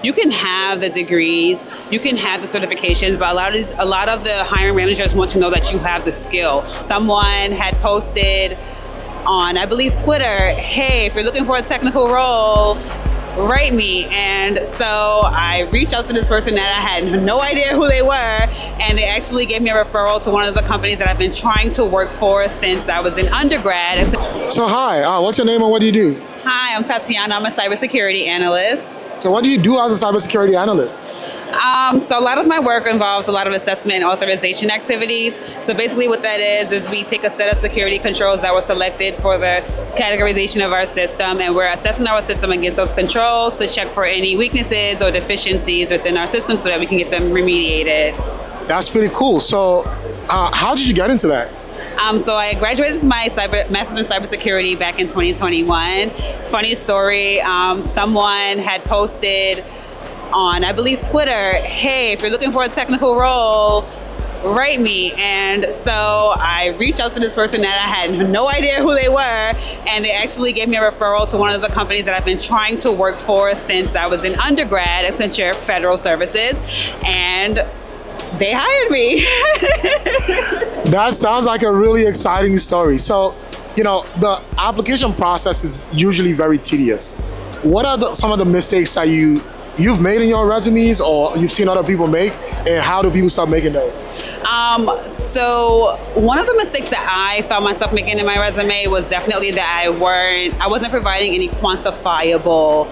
You can have the degrees, you can have the certifications, but a lot of the hiring managers want to know that you have the skill. Someone had posted on, I believe, Twitter, hey, if you're looking for a technical role, write me. And so I reached out to this person that I had no idea who they were, and they actually gave me a referral to one of the companies that I've been trying to work for since I was in undergrad. So hi, what's your name and what do you do? Hi, I'm Tatiana. I'm a cybersecurity analyst. So what do you do as a cybersecurity analyst? So a lot of my work involves a lot of assessment and authorization activities. So basically what that is we take a set of security controls that were selected for the categorization of our system, and we're assessing our system against those controls to check for any weaknesses or deficiencies within our system so that we can get them remediated. That's pretty cool. So how did you get into that? So I graduated with my master's in cybersecurity back in 2021. Funny story, someone had posted on, I believe, Twitter, hey, if you're looking for a technical role, write me. And so I reached out to this person that I had no idea who they were, and they actually gave me a referral to one of the companies that I've been trying to work for since I was in undergrad, Accenture Federal Services, and they hired me. That sounds like a really exciting story. So, the application process is usually very tedious. What are some of the mistakes that you've made in your resumes or you've seen other people make, and how do people start making those? So one of the mistakes that I found myself making in my resume was definitely that I wasn't providing any quantifiable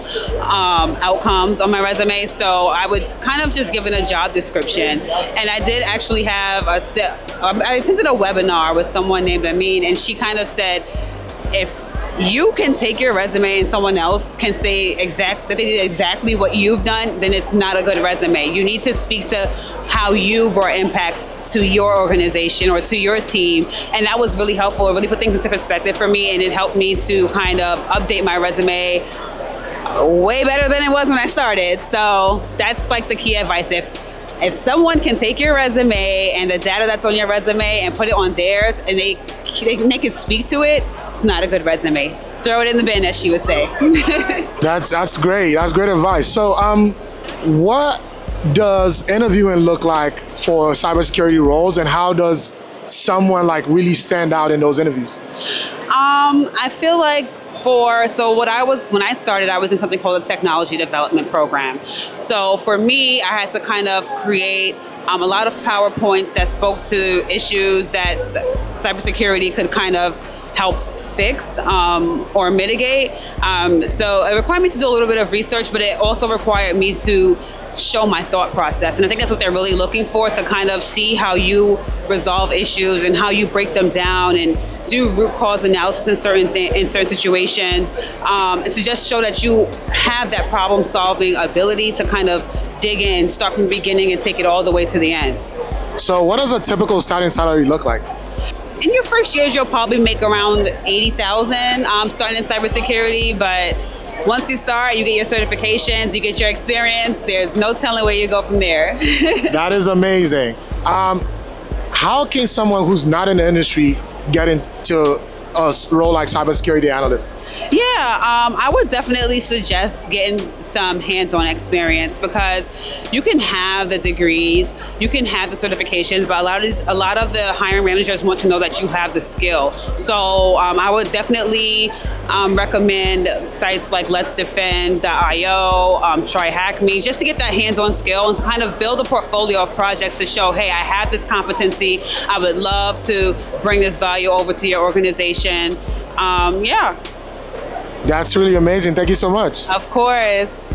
outcomes on my resume. So I would kind of just give it a job description. And I did actually have I attended a webinar with someone named Amin, and she kind of said, if you can take your resume and someone else can say that they did exactly what you've done, then it's not a good resume. You need to speak to how you brought impact to your organization or to your team. And that was really helpful. It really put things into perspective for me, and it helped me to kind of update my resume way better than it was when I started. So that's like the key advice. If someone can take your resume and the data that's on your resume and put it on theirs, and they can speak to it, it's not a good resume. Throw it in the bin, as she would say. That's great. That's great advice. So what does interviewing look like for cybersecurity roles, and how does someone really stand out in those interviews? I feel like when I started, I was in something called a technology development program. So for me, I had to kind of create a lot of PowerPoints that spoke to issues that cybersecurity could kind of help fix or mitigate. So it required me to do a little bit of research, but it also required me to show my thought process. And I think that's what they're really looking for, to kind of see how you resolve issues and how you break them down and do root cause analysis in certain situations, and to just show that you have that problem solving ability to kind of dig in, start from the beginning and take it all the way to the end. So what does a typical starting salary look like? In your first years, you'll probably make around $80,000 starting in cybersecurity, but once you start, you get your certifications, you get your experience, there's no telling where you go from there. That is amazing. How can someone who's not in the industry get into a role like cybersecurity analyst? Yeah, I would definitely suggest getting some hands-on experience, because you can have the degrees, you can have the certifications, but a lot of the hiring managers want to know that you have the skill. So I would definitely recommend sites like Let's Defend.io, Try Hack Me, just to get that hands-on skill and to kind of build a portfolio of projects to show, hey, I have this competency. I would love to bring this value over to your organization. Yeah. That's really amazing. Thank you so much. Of course.